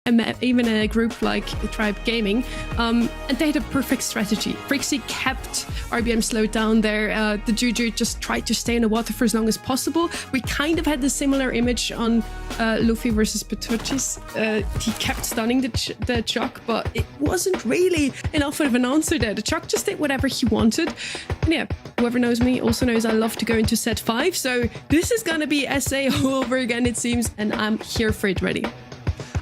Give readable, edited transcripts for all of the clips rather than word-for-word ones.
even a group like Tribe Gaming, and they had a perfect strategy. Frixie kept RBM slowed down there. The Juju just tried to stay in the water for as long as possible. We kind of had the similar image on Luffy versus Petrucci's. He kept stunning the Chuck, but it wasn't really enough of an answer there. The Chuck just did whatever he wanted. And yeah, whoever knows me also knows I love to go into set 5. So this is gonna be SA all over again, it seems, and I'm here for it ready.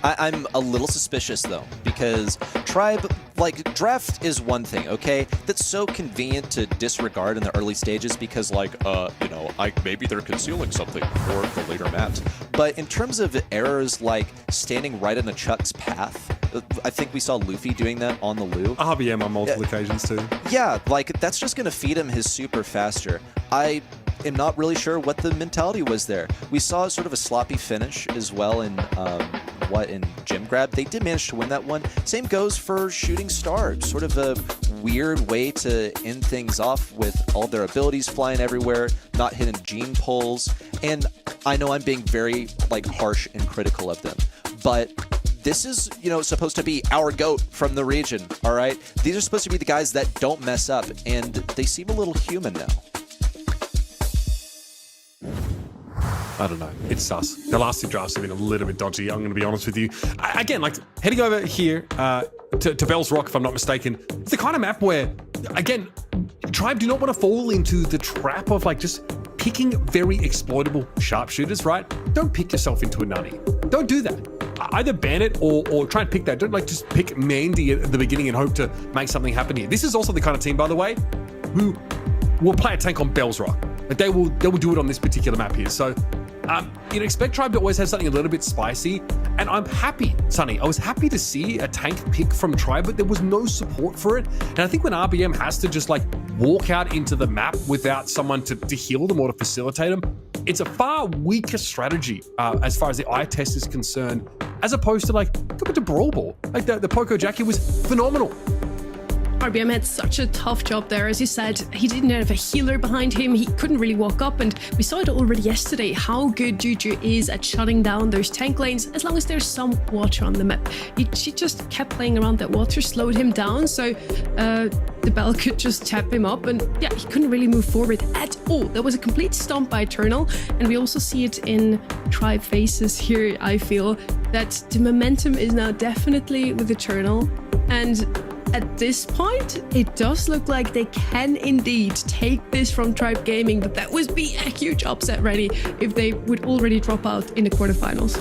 I'm a little suspicious though, because Tribe, like, draft is one thing, okay? That's so convenient to disregard in the early stages because, like, you know, maybe they're concealing something for the later maps. But in terms of errors like standing right in the Chuck's path, I think we saw Luffy doing that on the Lu. RBM on multiple occasions too. Yeah, like, that's just going to feed him his super faster. I am not really sure what the mentality was there. We saw sort of a sloppy finish as well in in Gym Grab. They did manage to win that one. Same goes for Shooting Star. Sort of a weird way to end things off with all their abilities flying everywhere, not hitting gene pulls. And I know I'm being very, like, harsh and critical of them, but this is, you know, supposed to be our GOAT from the region, all right? These are supposed to be the guys that don't mess up, and they seem a little human now. I don't know. It's sus. The last two drafts have been a little bit dodgy, I'm going to be honest with you. Again, like, heading over here to Bell's Rock, if I'm not mistaken, it's the kind of map where, again, Tribe do not want to fall into the trap of, like, just picking very exploitable sharpshooters, right? Don't pick yourself into a nutty. Don't do that. Either ban it or try and pick that. Don't, like, just pick Mandy at the beginning and hope to make something happen here. This is also the kind of team, by the way, who will play a tank on Bell's Rock. Like, they will do it on this particular map here. So, you know, expect Tribe to always have something a little bit spicy. And I'm happy, Sonny, I was happy to see a tank pick from Tribe, but there was no support for it. And I think when RBM has to just, like, walk out into the map without someone to heal them or to facilitate them, it's a far weaker strategy as far as the eye test is concerned, as opposed to, like, compared to Brawl Ball. Like, the Poco Jackie was phenomenal. RBM had such a tough job there. As you said, he didn't have a healer behind him. He couldn't really walk up, and we saw it already yesterday how good Juju is at shutting down those tank lanes as long as there's some water on the map. She just kept playing around that water, slowed him down, so the Bell could just tap him up, and yeah, he couldn't really move forward at all. That was a complete stomp by Eternal, and we also see it in Tribe faces here. I feel that the momentum is now definitely with Eternal, and at this point, it does look like they can indeed take this from Tribe Gaming, but that would be a huge upset ready if they would already drop out in the quarterfinals.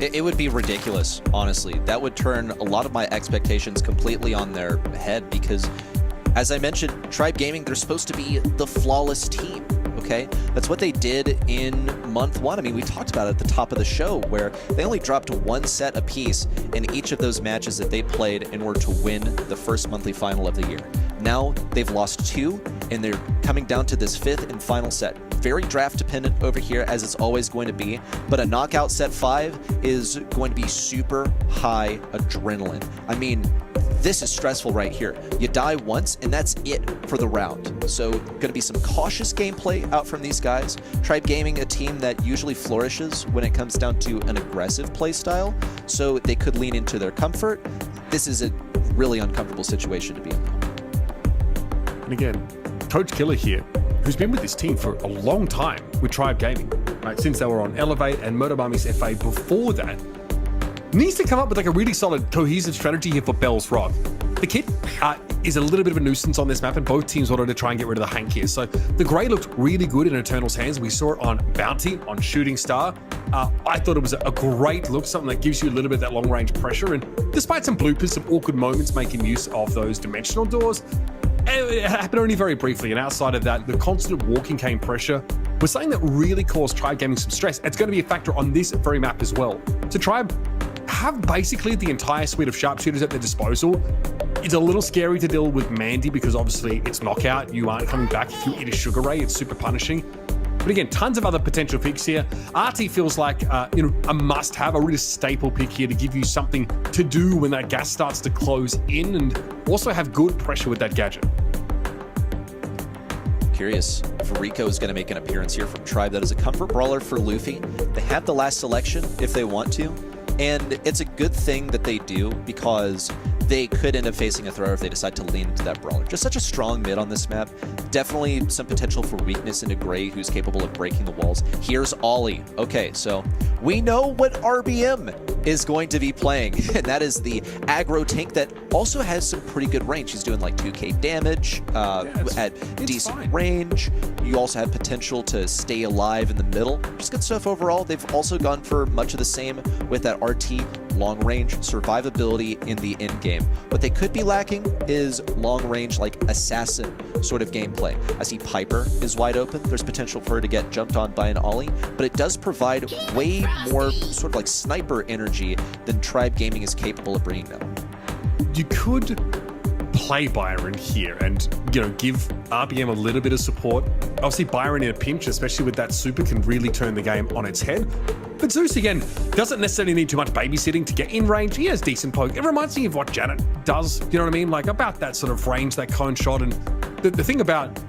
It would be ridiculous, honestly. That would turn a lot of my expectations completely on their head because, as I mentioned, Tribe Gaming, they're supposed to be the flawless team. Okay, that's what they did in month 1. I mean, we talked about it at the top of the show where they only dropped one set apiece in each of those matches that they played in order to win the first monthly final of the year. Now they've lost 2 and they're coming down to this 5th and final set. Very draft dependent over here, as it's always going to be, but a knockout set 5 is going to be super high adrenaline. I mean, this is stressful right here. You die once, and that's it for the round. So, going to be some cautious gameplay out from these guys. Tribe Gaming, a team that usually flourishes when it comes down to an aggressive play style, so they could lean into their comfort. This is a really uncomfortable situation to be in. And again, Coach Killer here, who's been with this team for a long time with Tribe Gaming, right? Since they were on Elevate and Motobamis FA before that, needs to come up with, like, a really solid cohesive strategy here for Bell's Rock. The kit is a little bit of a nuisance on this map, and both teams wanted to try and get rid of the Hank here. So the Grey looked really good in Eternal's hands. We saw it on Bounty, on Shooting Star. I thought it was a great look, something that gives you a little bit of that long-range pressure. And despite some bloopers, some awkward moments making use of those dimensional doors, it happened only very briefly. And outside of that, the constant walking cane pressure was something that really caused Tribe Gaming some stress. It's going to be a factor on this very map as well. So Tribe have basically the entire suite of sharpshooters at their disposal. It's a little scary to deal with Mandy because obviously it's knockout. You aren't coming back if you eat a Sugar Ray. It's super punishing. But again, tons of other potential picks here. RT feels like a must-have, a really staple pick here to give you something to do when that gas starts to close in, and also have good pressure with that gadget. Curious if Rico is going to make an appearance here from Tribe. That is a comfort brawler for Luffy. They have the last selection if they want to. And it's a good thing that they do because they could end up facing a thrower if they decide to lean into that brawler. Just such a strong mid on this map. Definitely some potential for weakness into Gray, who's capable of breaking the walls. Here's Ollie. Okay, so we know what RBM is going to be playing, and that is the aggro tank that also has some pretty good range. He's doing like 2k damage at decent range. You also have potential to stay alive in the middle. Just good stuff overall. They've also gone for much of the same with that RT long range survivability in the end game. What they could be lacking is long range, like assassin sort of gameplay. I see Piper is wide open. There's potential for her to get jumped on by an Ollie, but it does provide way more sort of like sniper energy than Tribe Gaming is capable of bringing now. You could play Byron here and, you know, give RBM a little bit of support. Obviously, Byron in a pinch, especially with that super, can really turn the game on its head. But Zeus, again, doesn't necessarily need too much babysitting to get in range. He has decent poke. It reminds me of what Janet does, you know what I mean? Like, about that sort of range, that cone shot. And the thing about,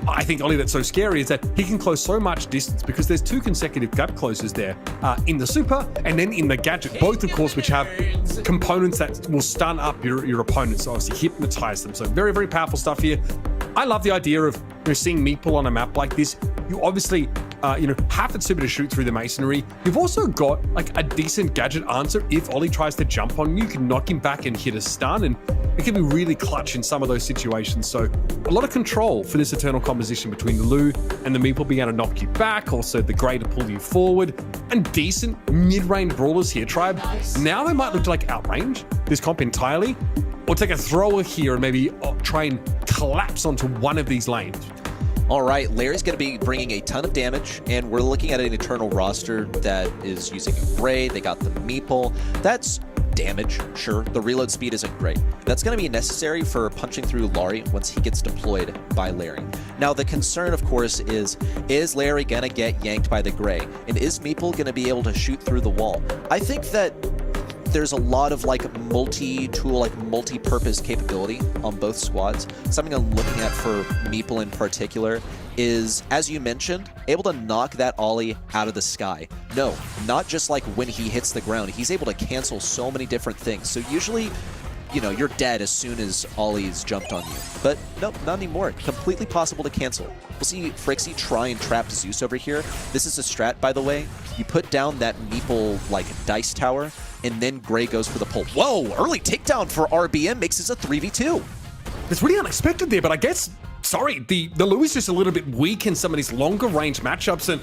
I think, Ollie, that's so scary is that he can close so much distance because there's 2 consecutive gap closes there in the super and then in the gadget, both, of course, which have components that will stun up your opponents, so obviously hypnotize them. So very, very powerful stuff here. I love the idea of, you know, seeing Meeple on a map like this. You obviously, you know, have that super to shoot through the masonry. You've also got like a decent gadget answer. If Ollie tries to jump on you, you can knock him back and hit a stun, and it can be really clutch in some of those situations. So a lot of control for this Eternal composition between the Lu and the Meeple being able to knock you back, also the Grey to pull you forward, and decent mid-range brawlers here. Tribe, now they might look to like outrange this comp entirely, or take a thrower here and maybe try and collapse onto one of these lanes. All right, Larry's going to be bringing a ton of damage, and we're looking at an Eternal roster that is using a Gray. They got the Meeple. That's damage, sure. The reload speed isn't great. That's going to be necessary for punching through Larry once he gets deployed by Larry. Now, the concern, of course, is Larry going to get yanked by the Gray? And is Meeple going to be able to shoot through the wall? I think that there's a lot of like multi-tool, like multi-purpose capability on both squads. Something I'm looking at for Meeple in particular is, as you mentioned, able to knock that Ollie out of the sky. No, not just like when he hits the ground. He's able to cancel so many different things. So usually, you know, you're dead as soon as Ollie's jumped on you. But nope, not anymore. Completely possible to cancel. We'll see Frixie try and trap Zeus over here. This is a strat, by the way. You put down that Meeple, like, dice tower, and then Gray goes for the pull. Whoa, early takedown for RBM makes this a 3v2. It's really unexpected there, but I guess, sorry, the Lu is just a little bit weak in some of these longer range matchups, and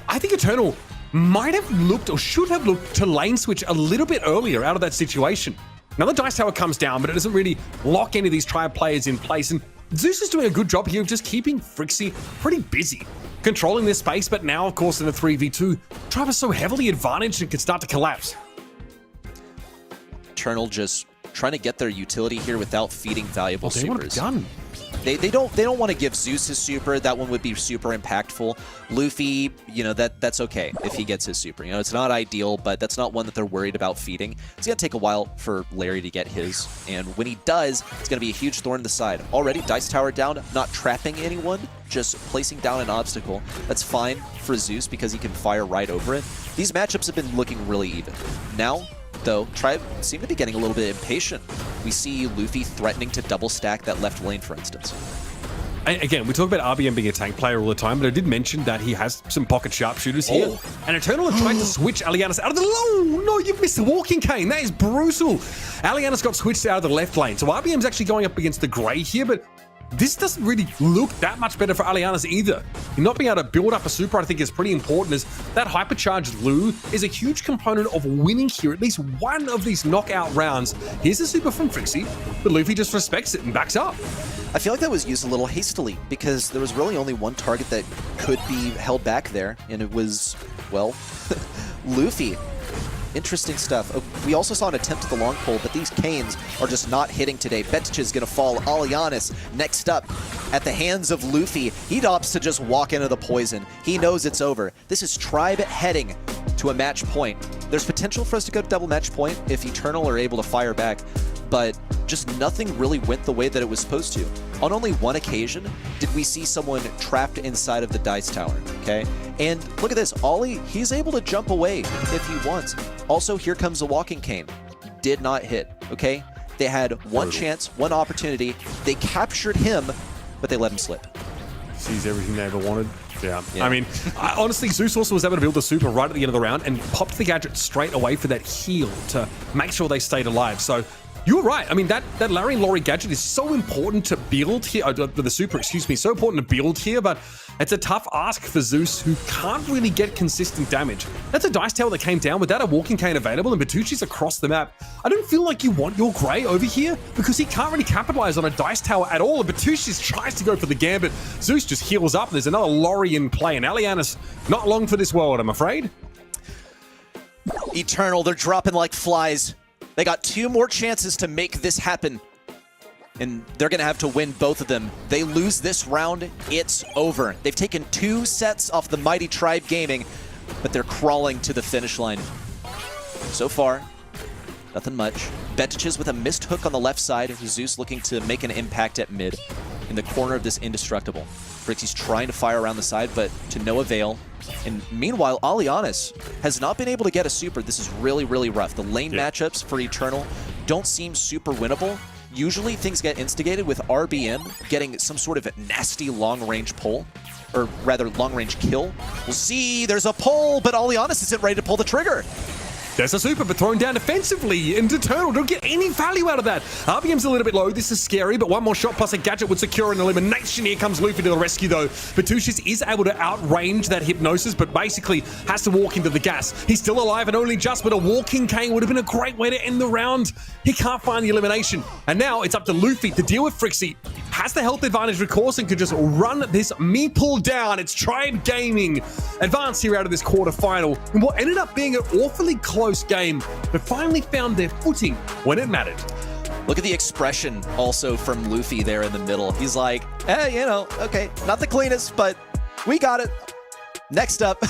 I think Eternal might have looked or should have looked to lane switch a little bit earlier out of that situation. Now the dice tower comes down, but it doesn't really lock any of these Tribe players in place, and Zeus is doing a good job here of just keeping Frixie pretty busy, controlling this space, but now, of course, in the 3v2, Tribe is so heavily advantaged and can start to collapse. Eternal just trying to get their utility here without feeding valuable supers. Done. They don't want to give Zeus his super. That one would be super impactful. Luffy, you know, that's okay if he gets his super. You know, it's not ideal, but that's not one that they're worried about feeding. It's going to take a while for Larry to get his, and when he does, it's going to be a huge thorn in the side. Already, Dice Tower down, not trapping anyone, just placing down an obstacle. That's fine for Zeus because he can fire right over it. These matchups have been looking really even. Now, though, Tribe seem to be getting a little bit impatient. We see Luffy threatening to double stack that left lane, for instance. Again, we talk about RBM being a tank player all the time, but I did mention that he has some pocket sharpshooters here. And Eternal are trying to switch Alianis out of the... Oh, no, you've missed the walking cane. That is brutal. Alianis got switched out of the left lane. So RBM's actually going up against the Grey here, but this doesn't really look that much better for Alianis either. Not being able to build up a super, I think, is pretty important, as that hypercharged Lu is a huge component of winning here at least one of these knockout rounds. Here's the super from Frixie, but Luffy just respects it and backs up. I feel like that was used a little hastily because there was really only one target that could be held back there, and it was, well, Luffy. Interesting stuff. We also saw an attempt at the long pull, but these canes are just not hitting today. Betich is going to fall. Alianis next up at the hands of Luffy. He opts to just walk into the poison. He knows it's over. This is Tribe heading to a match point. There's potential for us to go to double match point if Eternal are able to fire back, but just nothing really went the way that it was supposed to. On only one occasion did we see someone trapped inside of the dice tower, okay? And look at this, Ollie, he's able to jump away if he wants. Also, here comes the walking cane. Did not hit, okay? They had one chance, one opportunity. They captured him, but they let him slip. Sees everything they ever wanted. Yeah. I mean, honestly, Zeus also was able to build a super right at the end of the round and popped the gadget straight away for that heal to make sure they stayed alive. So you were right. I mean, that Larry and Laurie gadget is so important to build here. The super, excuse me, so important to build here, but it's a tough ask for Zeus, who can't really get consistent damage. That's a dice tower that came down without a walking cane available, and Bertucci's across the map. I don't feel like you want your Grey over here because he can't really capitalize on a dice tower at all, and Bertucci tries to go for the gambit. Zeus just heals up, and there's another Laurie in play, and Alianis not long for this world, I'm afraid. Eternal, they're dropping like flies. They got 2 more chances to make this happen, and they're going to have to win both of them. They lose this round, it's over. They've taken 2 sets off the mighty Tribe Gaming, but they're crawling to the finish line. So far, nothing much. Betiches with a missed hook on the left side. Zeus looking to make an impact at mid in the corner of this Indestructible. Frixie's trying to fire around the side, but to no avail. And meanwhile, Alianis has not been able to get a super. This is really, really rough. The lane matchups for Eternal don't seem super winnable. Usually things get instigated with RBM getting some sort of nasty long-range pull, or rather long-range kill. We'll see, there's a pull, but Alianis isn't ready to pull the trigger. There's a super, but thrown down defensively, and Eternal don't get any value out of that. RBM's a little bit low. This is scary, but one more shot plus a gadget would secure an elimination. Here comes Luffy to the rescue, though. Bertucci is able to outrange that Hypnosis, but basically has to walk into the gas. He's still alive and only just, but a walking cane would have been a great way to end the round. He can't find the elimination. And now it's up to Luffy to deal with Frixie. Has the health advantage, of course, and could just run this meeple down. It's Tribe Gaming advance here out of this quarterfinal in what ended up being an awfully close game, but finally found their footing when it mattered. Look at the expression also from Luffy there in the middle. He's like, hey, you know, okay, not the cleanest, but we got it. Next up,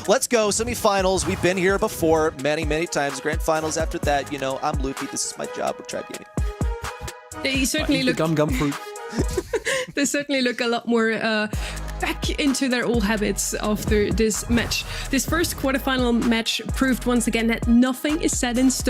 let's go. Semifinals. We've been here before many, many times. Grand finals after that, you know, I'm Luffy. This is my job with Tribe Gaming. They certainly look gum fruit. They certainly look a lot more back into their old habits after this match. This first quarterfinal match proved once again that nothing is set in stone.